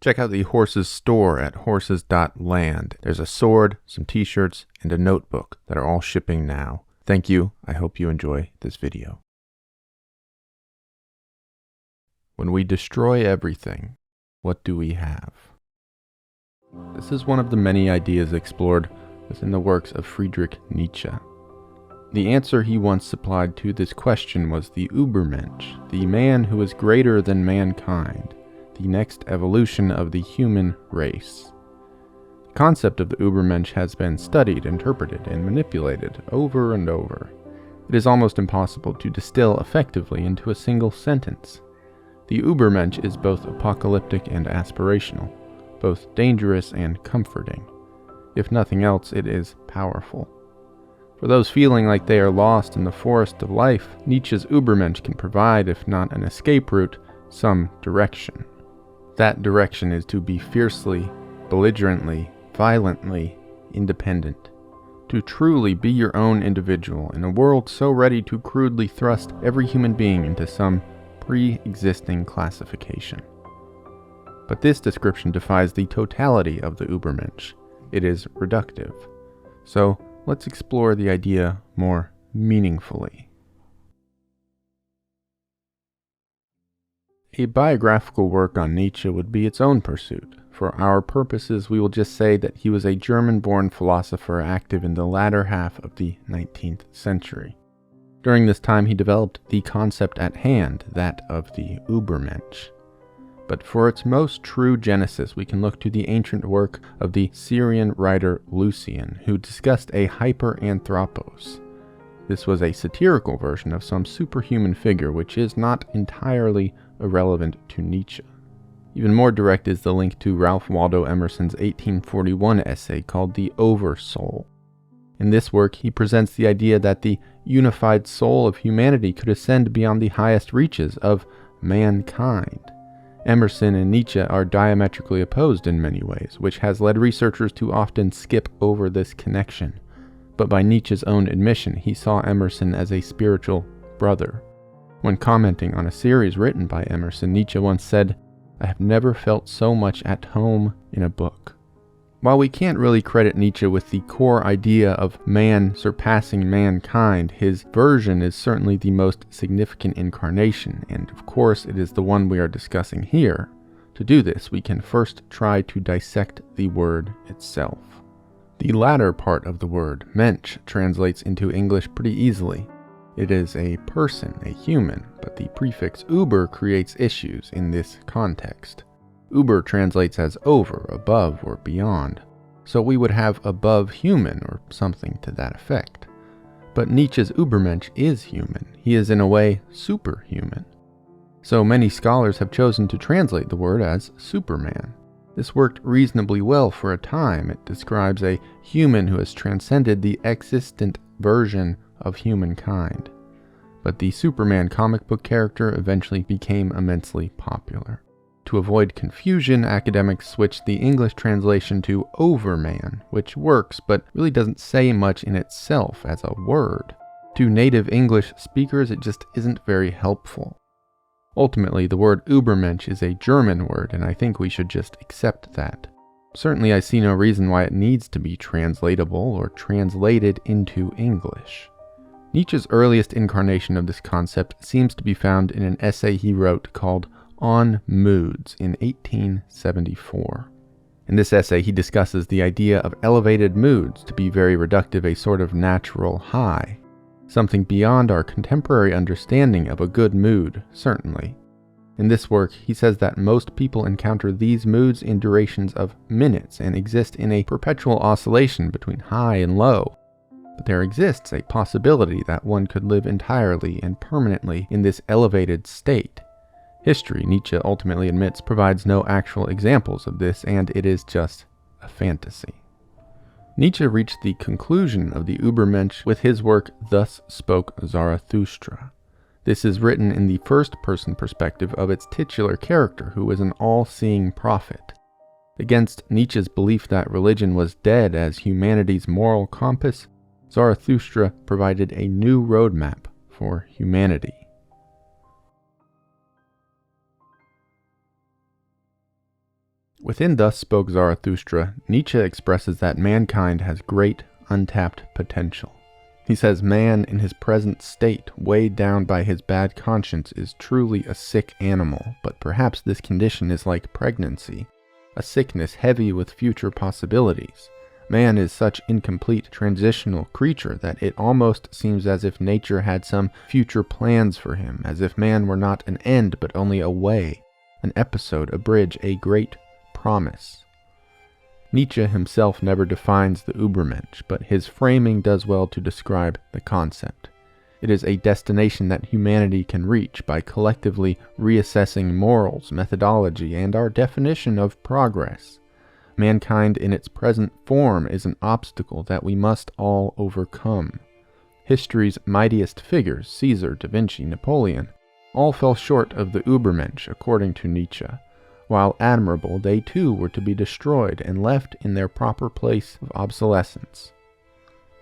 Check out the Horses store at horses.landh. There's a sword, some t-shirts, and a notebook that are all shipping now. Thank you. I hope you enjoy this video. When we destroy everything, what do we have? This is one of the many ideas explored within the works of Friedrich Nietzsche. The answer he once supplied to this question was the Ubermensch, the man who is greater than mankind, the next evolution of the human race. The concept of the Übermensch has been studied, interpreted, and manipulated over and over. It is almost impossible to distill effectively into a single sentence. The Übermensch is both apocalyptic and aspirational, both dangerous and comforting. If nothing else, it is powerful. For those feeling like they are lost in the forest of life, Nietzsche's Übermensch can provide, if not an escape route, some direction. That direction is to be fiercely, belligerently, violently independent. To truly be your own individual in a world so ready to crudely thrust every human being into some pre-existing classification. But this description defies the totality of the Übermensch. It is reductive. So let's explore the idea more meaningfully. A biographical work on Nietzsche would be its own pursuit. For our purposes, we will just say that he was a German-born philosopher active in the latter half of the 19th century. During this time, he developed the concept at hand, that of the Ubermensch. But for its most true genesis, we can look to the ancient work of the Syrian writer Lucian, who discussed a hyperanthropos. This was a satirical version of some superhuman figure, which is not entirely irrelevant to Nietzsche. Even more direct is the link to Ralph Waldo Emerson's 1841 essay called The Oversoul. In this work, he presents the idea that the unified soul of humanity could ascend beyond the highest reaches of mankind. Emerson and Nietzsche are diametrically opposed in many ways, which has led researchers to often skip over this connection. But by Nietzsche's own admission, he saw Emerson as a spiritual brother. When commenting on a series written by Emerson, Nietzsche once said, "I have never felt so much at home in a book." While we can't really credit Nietzsche with the core idea of man surpassing mankind, his version is certainly the most significant incarnation, and of course it is the one we are discussing here. To do this, we can first try to dissect the word itself. The latter part of the word, Mensch, translates into English pretty easily. It is a person, a human, but the prefix Uber creates issues in this context. Uber translates as over, above, or beyond, so we would have above human or something to that effect. But Nietzsche's Übermensch is human. He is in a way superhuman. So many scholars have chosen to translate the word as Superman. This worked reasonably well for a time. It describes a human who has transcended the existent version of humankind. But the Superman comic book character eventually became immensely popular. To avoid confusion, academics switched the English translation to Overman, which works but really doesn't say much in itself as a word. To native English speakers, it just isn't very helpful. Ultimately, the word Übermensch is a German word, and I think we should just accept that. Certainly, I see no reason why it needs to be translatable or translated into English. Nietzsche's earliest incarnation of this concept seems to be found in an essay he wrote called On Moods in 1874. In this essay, he discusses the idea of elevated moods to be very reductive, a sort of natural high. Something beyond our contemporary understanding of a good mood, certainly. In this work, he says that most people encounter these moods in durations of minutes and exist in a perpetual oscillation between high and low. But there exists a possibility that one could live entirely and permanently in this elevated state. History, Nietzsche ultimately admits, provides no actual examples of this, and it is just a fantasy. Nietzsche reached the conclusion of the Übermensch with his work Thus Spoke Zarathustra. This is written in the first-person perspective of its titular character, who is an all-seeing prophet. Against Nietzsche's belief that religion was dead as humanity's moral compass, Zarathustra provided a new roadmap for humanity. Within Thus Spoke Zarathustra, Nietzsche expresses that mankind has great, untapped potential. He says man in his present state, weighed down by his bad conscience, is truly a sick animal, but perhaps this condition is like pregnancy, a sickness heavy with future possibilities. Man is such incomplete transitional creature that it almost seems as if nature had some future plans for him, as if man were not an end but only a way, an episode, a bridge, a great promise. Nietzsche himself never defines the Übermensch, but his framing does well to describe the concept. It is a destination that humanity can reach by collectively reassessing morals, methodology, and our definition of progress. Mankind in its present form is an obstacle that we must all overcome. History's mightiest figures, Caesar, Da Vinci, Napoleon, all fell short of the Ubermensch, according to Nietzsche. While admirable, they too were to be destroyed and left in their proper place of obsolescence.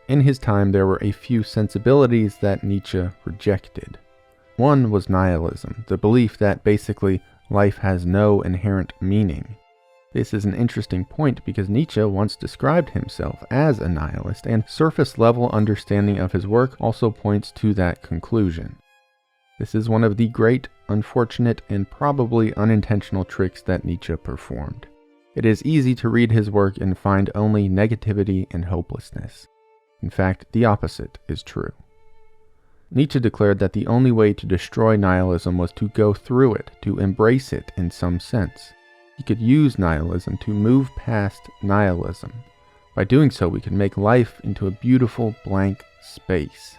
In his time, there were a few sensibilities that Nietzsche rejected. One was nihilism, the belief that basically life has no inherent meaning. This is an interesting point because Nietzsche once described himself as a nihilist, and surface-level understanding of his work also points to that conclusion. This is one of the great, unfortunate, and probably unintentional tricks that Nietzsche performed. It is easy to read his work and find only negativity and hopelessness. In fact, the opposite is true. Nietzsche declared that the only way to destroy nihilism was to go through it, to embrace it in some sense. He could use nihilism to move past nihilism. By doing so, we could make life into a beautiful blank space.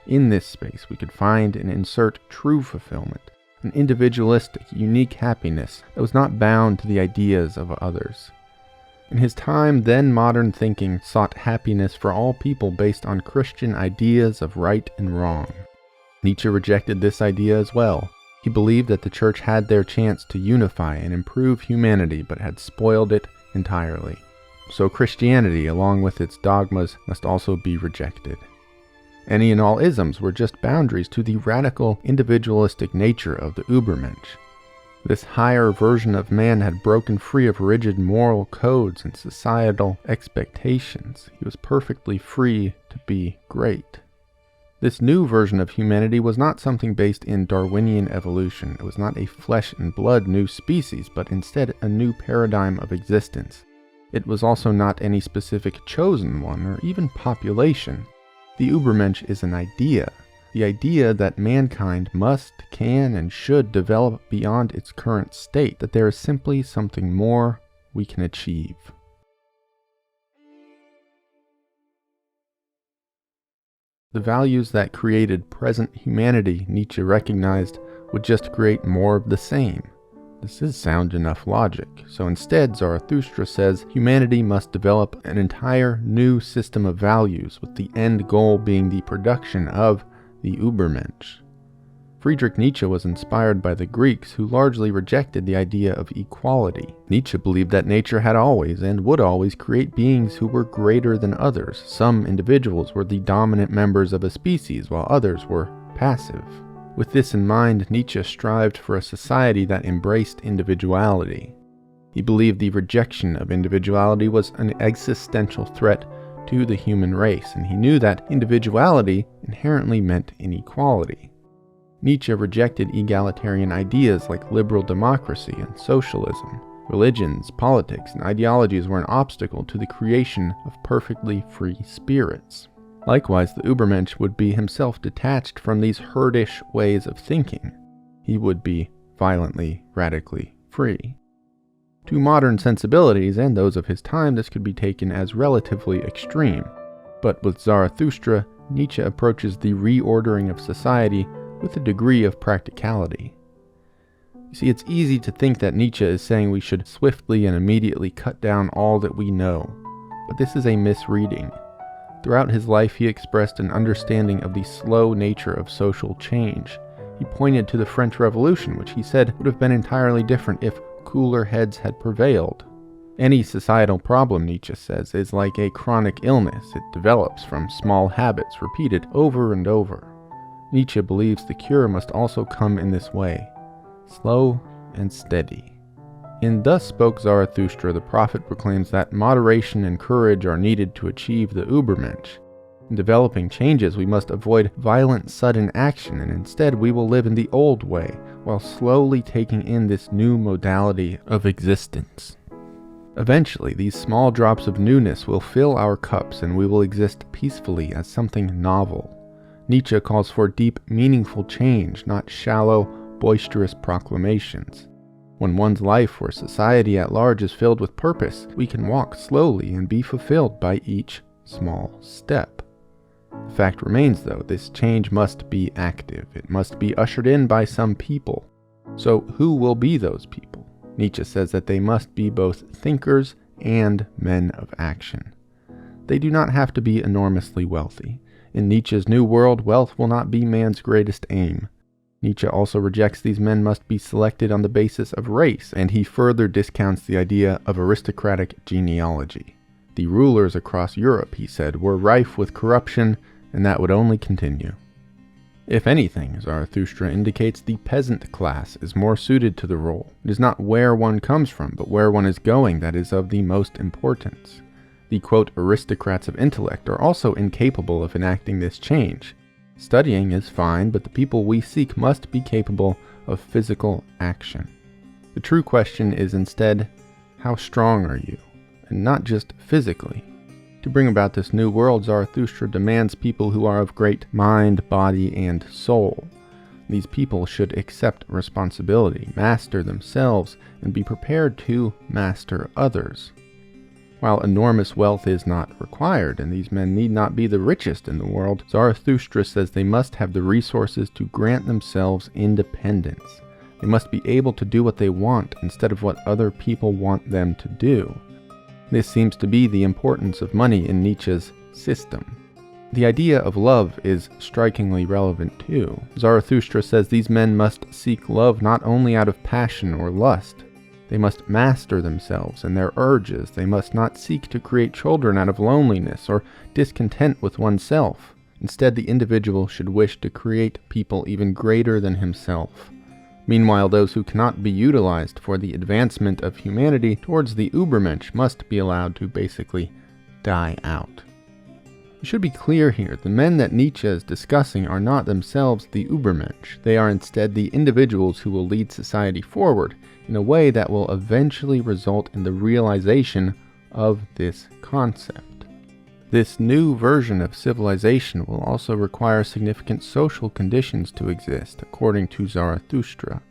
In this space, we could find and insert true fulfillment, an individualistic, unique happiness that was not bound to the ideas of others. In his time, then modern thinking sought happiness for all people based on Christian ideas of right and wrong. Nietzsche rejected this idea as well. He believed that the church had their chance to unify and improve humanity, but had spoiled it entirely. So Christianity, along with its dogmas, must also be rejected. Any and all isms were just boundaries to the radical, individualistic nature of the Ubermensch. This higher version of man had broken free of rigid moral codes and societal expectations. He was perfectly free to be great. This new version of humanity was not something based in Darwinian evolution. It was not a flesh and blood new species, but instead a new paradigm of existence. It was also not any specific chosen one or even population. The Übermensch is an idea, the idea that mankind must, can, and should develop beyond its current state, that there is simply something more we can achieve. The values that created present humanity, Nietzsche recognized, would just create more of the same. This is sound enough logic, so instead Zarathustra says humanity must develop an entire new system of values, with the end goal being the production of the Übermensch. Friedrich Nietzsche was inspired by the Greeks, who largely rejected the idea of equality. Nietzsche believed that nature had always and would always create beings who were greater than others. Some individuals were the dominant members of a species, while others were passive. With this in mind, Nietzsche strived for a society that embraced individuality. He believed the rejection of individuality was an existential threat to the human race, and he knew that individuality inherently meant inequality. Nietzsche rejected egalitarian ideas like liberal democracy and socialism. Religions, politics, and ideologies were an obstacle to the creation of perfectly free spirits. Likewise, the Übermensch would be himself detached from these herdish ways of thinking. He would be violently, radically free. To modern sensibilities and those of his time, this could be taken as relatively extreme. But with Zarathustra, Nietzsche approaches the reordering of society with a degree of practicality. You see, it's easy to think that Nietzsche is saying we should swiftly and immediately cut down all that we know, but this is a misreading. Throughout his life, he expressed an understanding of the slow nature of social change. He pointed to the French Revolution, which he said would have been entirely different if cooler heads had prevailed. Any societal problem, Nietzsche says, is like a chronic illness. It develops from small habits repeated over and over. Nietzsche believes the cure must also come in this way, slow and steady. In Thus Spoke Zarathustra, the prophet proclaims that moderation and courage are needed to achieve the Ubermensch. In developing changes, we must avoid violent, sudden action, and instead we will live in the old way, while slowly taking in this new modality of existence. Eventually, these small drops of newness will fill our cups, and we will exist peacefully as something novel. Nietzsche calls for deep, meaningful change, not shallow, boisterous proclamations. When one's life or society at large is filled with purpose, we can walk slowly and be fulfilled by each small step. The fact remains, though, this change must be active. It must be ushered in by some people. So who will be those people? Nietzsche says that they must be both thinkers and men of action. They do not have to be enormously wealthy. In Nietzsche's new world, wealth will not be man's greatest aim. Nietzsche also rejects these men must be selected on the basis of race, and he further discounts the idea of aristocratic genealogy. The rulers across Europe, he said, were rife with corruption, and that would only continue. If anything, Zarathustra indicates the peasant class is more suited to the role. It is not where one comes from, but where one is going that is of the most importance. The, quote, aristocrats of intellect are also incapable of enacting this change. Studying is fine, but the people we seek must be capable of physical action. The true question is instead, how strong are you? And not just physically. To bring about this new world, Zarathustra demands people who are of great mind, body, and soul. These people should accept responsibility, master themselves, and be prepared to master others. While enormous wealth is not required, and these men need not be the richest in the world, Zarathustra says they must have the resources to grant themselves independence. They must be able to do what they want instead of what other people want them to do. This seems to be the importance of money in Nietzsche's system. The idea of love is strikingly relevant too. Zarathustra says these men must seek love not only out of passion or lust. They must master themselves and their urges. They must not seek to create children out of loneliness or discontent with oneself. Instead, the individual should wish to create people even greater than himself. Meanwhile, those who cannot be utilized for the advancement of humanity towards the Übermensch must be allowed to basically die out. It should be clear here, the men that Nietzsche is discussing are not themselves the Ubermensch. They are instead the individuals who will lead society forward in a way that will eventually result in the realization of this concept. This new version of civilization will also require significant social conditions to exist, according to Zarathustra.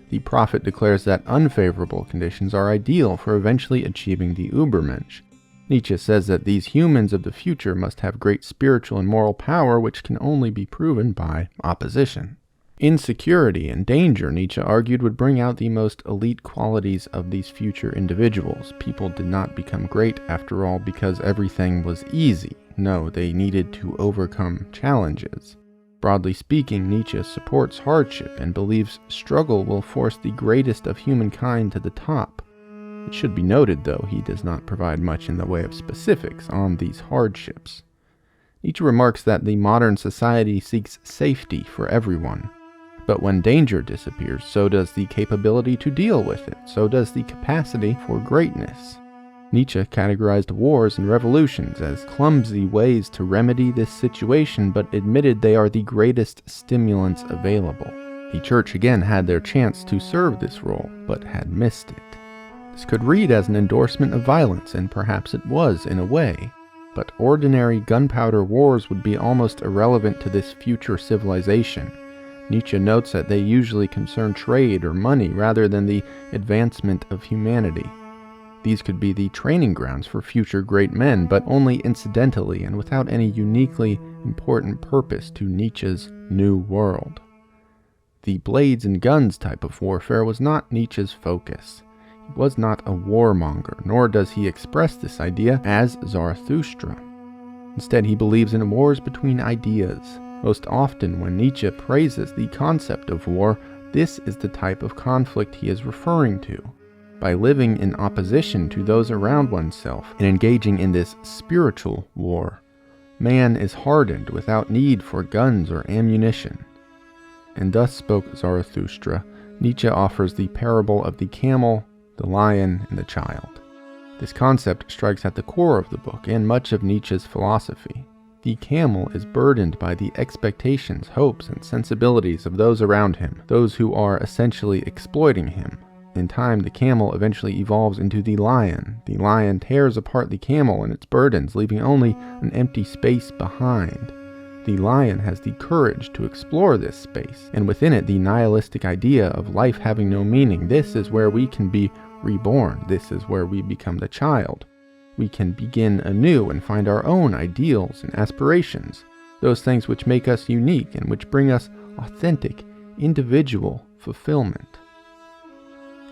The prophet declares that unfavorable conditions are ideal for eventually achieving the Ubermensch. Nietzsche says that these humans of the future must have great spiritual and moral power, which can only be proven by opposition. Insecurity and danger, Nietzsche argued, would bring out the most elite qualities of these future individuals. People did not become great, after all, because everything was easy. No, they needed to overcome challenges. Broadly speaking, Nietzsche supports hardship and believes struggle will force the greatest of humankind to the top. It should be noted, though, he does not provide much in the way of specifics on these hardships. Nietzsche remarks that the modern society seeks safety for everyone. But when danger disappears, so does the capability to deal with it, so does the capacity for greatness. Nietzsche categorized wars and revolutions as clumsy ways to remedy this situation, but admitted they are the greatest stimulants available. The church again had their chance to serve this role, but had missed it. This could read as an endorsement of violence, and perhaps it was in a way, but ordinary gunpowder wars would be almost irrelevant to this future civilization. Nietzsche notes that they usually concern trade or money rather than the advancement of humanity. These could be the training grounds for future great men, but only incidentally and without any uniquely important purpose to Nietzsche's new world. The blades and guns type of warfare was not Nietzsche's focus. He was not a warmonger, nor does he express this idea as Zarathustra. Instead, he believes in wars between ideas. Most often, when Nietzsche praises the concept of war, this is the type of conflict he is referring to. By living in opposition to those around oneself and engaging in this spiritual war, man is hardened without need for guns or ammunition. And thus spoke Zarathustra. Nietzsche offers the parable of the camel, the lion and the child. This concept strikes at the core of the book and much of Nietzsche's philosophy. The camel is burdened by the expectations, hopes, and sensibilities of those around him, those who are essentially exploiting him. In time, the camel eventually evolves into the lion. The lion tears apart the camel and its burdens, leaving only an empty space behind. The lion has the courage to explore this space, and within it the nihilistic idea of life having no meaning. This is where we can be reborn. This is where we become the child. We can begin anew and find our own ideals and aspirations, those things which make us unique and which bring us authentic, individual fulfillment.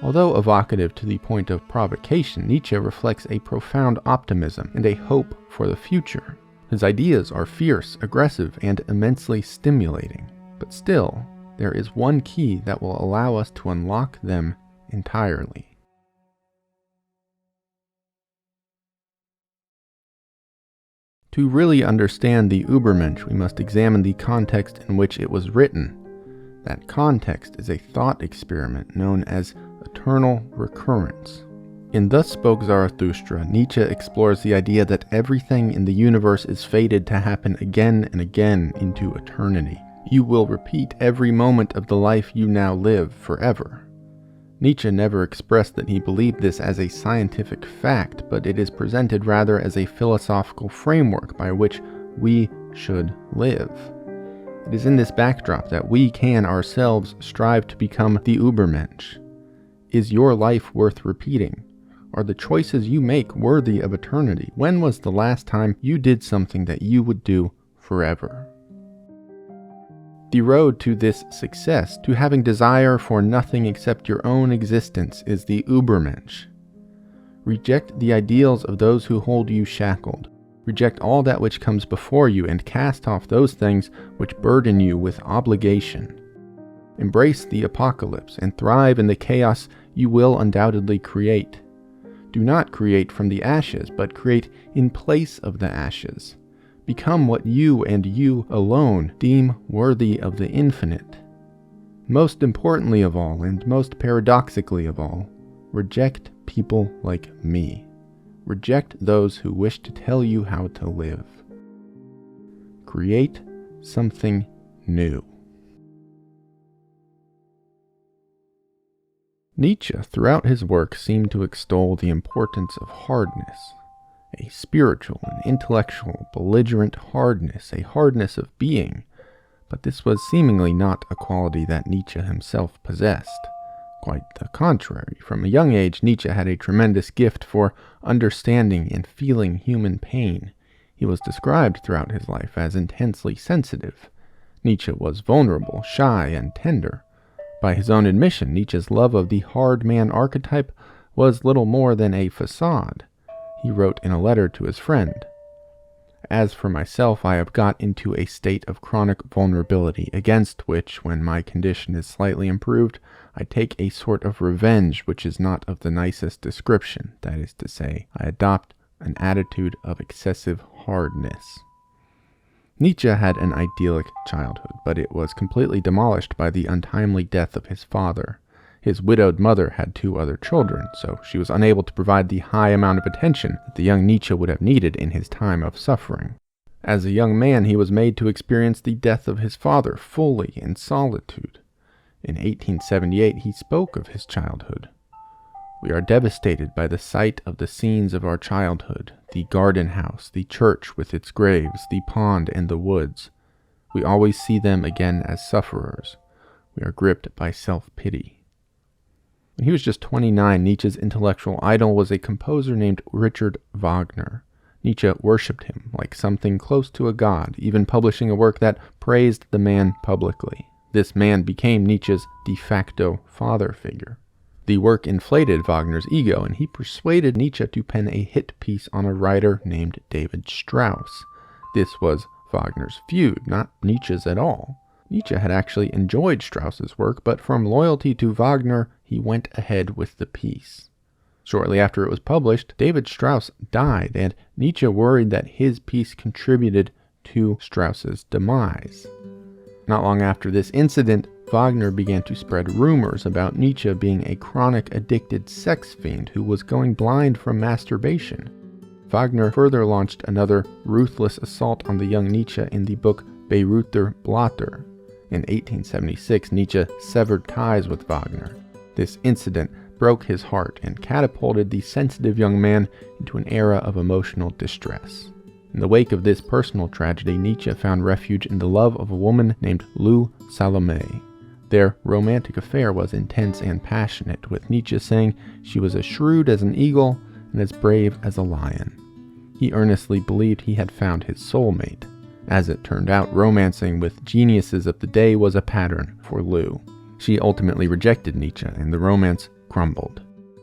Although evocative to the point of provocation, Nietzsche reflects a profound optimism and a hope for the future. His ideas are fierce, aggressive, and immensely stimulating, but still, there is one key that will allow us to unlock them entirely. To really understand the Übermensch, we must examine the context in which it was written. That context is a thought experiment known as eternal recurrence. In Thus Spoke Zarathustra, Nietzsche explores the idea that everything in the universe is fated to happen again and again into eternity. You will repeat every moment of the life you now live forever. Nietzsche never expressed that he believed this as a scientific fact, but it is presented rather as a philosophical framework by which we should live. It is in this backdrop that we can ourselves strive to become the Ubermensch. Is your life worth repeating? Are the choices you make worthy of eternity? When was the last time you did something that you would do forever? The road to this success, to having desire for nothing except your own existence, is the Übermensch. Reject the ideals of those who hold you shackled. Reject all that which comes before you and cast off those things which burden you with obligation. Embrace the apocalypse and thrive in the chaos you will undoubtedly create. Do not create from the ashes, but create in place of the ashes. Become what you and you alone deem worthy of the infinite. Most importantly of all, and most paradoxically of all, reject people like me. Reject those who wish to tell you how to live. Create something new. Nietzsche, throughout his work, seemed to extol the importance of hardness. A spiritual and intellectual, belligerent hardness, a hardness of being, but this was seemingly not a quality that Nietzsche himself possessed. Quite the contrary. From a young age, Nietzsche had a tremendous gift for understanding and feeling human pain. He was described throughout his life as intensely sensitive. Nietzsche was vulnerable, shy, and tender. By his own admission, Nietzsche's love of the hard man archetype was little more than a facade. He wrote in a letter to his friend, "As for myself, I have got into a state of chronic vulnerability, against which, when my condition is slightly improved, I take a sort of revenge which is not of the nicest description. That is to say, I adopt an attitude of excessive hardness." Nietzsche had an idyllic childhood, but it was completely demolished by the untimely death of his father. His widowed mother had 2 other children, so she was unable to provide the high amount of attention that the young Nietzsche would have needed in his time of suffering. As a young man, he was made to experience the death of his father fully in solitude. In 1878, he spoke of his childhood. "We are devastated by the sight of the scenes of our childhood, the garden house, the church with its graves, the pond and the woods. We always see them again as sufferers. We are gripped by self-pity." When he was just 29, Nietzsche's intellectual idol was a composer named Richard Wagner. Nietzsche worshipped him like something close to a god, even publishing a work that praised the man publicly. This man became Nietzsche's de facto father figure. The work inflated Wagner's ego, and he persuaded Nietzsche to pen a hit piece on a writer named David Strauss. This was Wagner's feud, not Nietzsche's at all. Nietzsche had actually enjoyed Strauss's work, but from loyalty to Wagner, he went ahead with the piece. Shortly after it was published, David Strauss died, and Nietzsche worried that his piece contributed to Strauss's demise. Not long after this incident, Wagner began to spread rumors about Nietzsche being a chronic addicted sex fiend who was going blind from masturbation. Wagner further launched another ruthless assault on the young Nietzsche in the book Bayreuther Blatter. In 1876, Nietzsche severed ties with Wagner. This incident broke his heart and catapulted the sensitive young man into an era of emotional distress. In the wake of this personal tragedy, Nietzsche found refuge in the love of a woman named Lou Salome. Their romantic affair was intense and passionate, with Nietzsche saying she was as shrewd as an eagle and as brave as a lion. He earnestly believed he had found his soulmate. As it turned out, romancing with geniuses of the day was a pattern for Lou. She ultimately rejected Nietzsche, and the romance crumbled.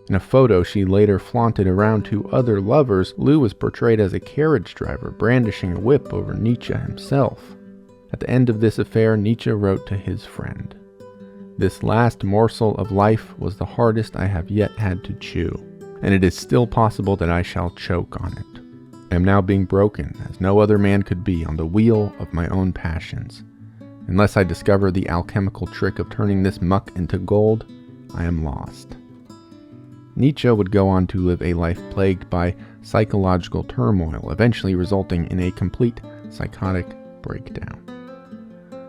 In a photo she later flaunted around to other lovers, Lou was portrayed as a carriage driver brandishing a whip over Nietzsche himself. At the end of this affair, Nietzsche wrote to his friend, "This last morsel of life was the hardest I have yet had to chew, and it is still possible that I shall choke on it. I am now being broken, as no other man could be, on the wheel of my own passions. Unless I discover the alchemical trick of turning this muck into gold, I am lost." Nietzsche would go on to live a life plagued by psychological turmoil, eventually resulting in a complete psychotic breakdown.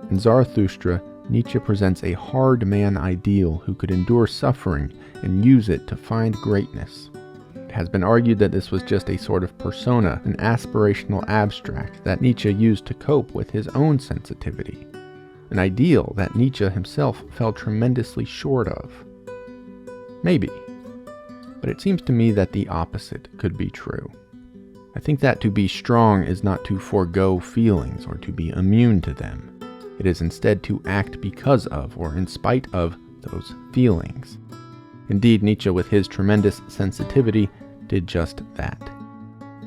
In Zarathustra, Nietzsche presents a hard man ideal who could endure suffering and use it to find greatness. It has been argued that this was just a sort of persona, an aspirational abstract that Nietzsche used to cope with his own sensitivity, an ideal that Nietzsche himself fell tremendously short of. Maybe. But it seems to me that the opposite could be true. I think that to be strong is not to forego feelings or to be immune to them. It is instead to act because of or in spite of those feelings. Indeed, Nietzsche, with his tremendous sensitivity, did just that.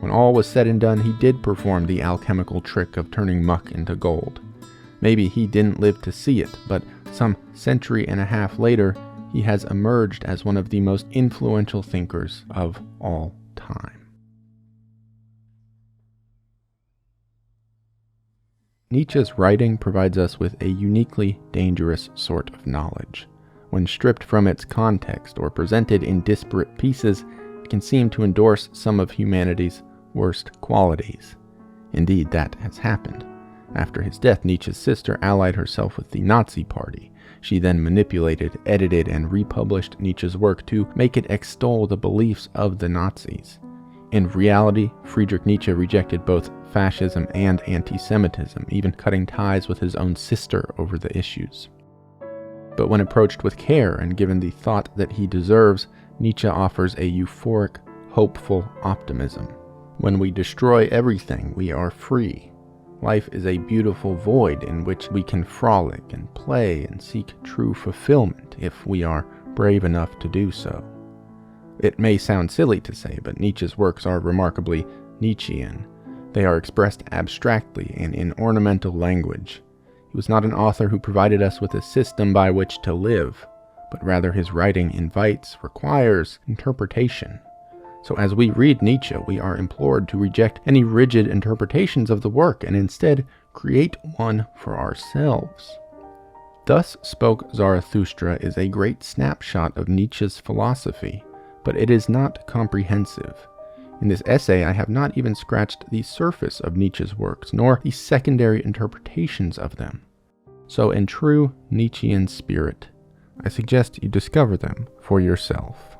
When all was said and done, he did perform the alchemical trick of turning muck into gold. Maybe he didn't live to see it, but some century and a half later, he has emerged as one of the most influential thinkers of all time. Nietzsche's writing provides us with a uniquely dangerous sort of knowledge. When stripped from its context or presented in disparate pieces, it can seem to endorse some of humanity's worst qualities. Indeed, that has happened. After his death, Nietzsche's sister allied herself with the Nazi Party. She then manipulated, edited, and republished Nietzsche's work to make it extol the beliefs of the Nazis. In reality, Friedrich Nietzsche rejected both fascism and anti-Semitism, even cutting ties with his own sister over the issues. But when approached with care and given the thought that he deserves, Nietzsche offers a euphoric, hopeful optimism. When we destroy everything, we are free. Life is a beautiful void in which we can frolic and play and seek true fulfillment if we are brave enough to do so. It may sound silly to say, but Nietzsche's works are remarkably Nietzschean. They are expressed abstractly and in ornamental language. He was not an author who provided us with a system by which to live, but rather his writing invites, requires interpretation. So as we read Nietzsche, we are implored to reject any rigid interpretations of the work and instead create one for ourselves. Thus Spoke Zarathustra is a great snapshot of Nietzsche's philosophy, but it is not comprehensive. In this essay, I have not even scratched the surface of Nietzsche's works, nor the secondary interpretations of them. So in true Nietzschean spirit, I suggest you discover them for yourself.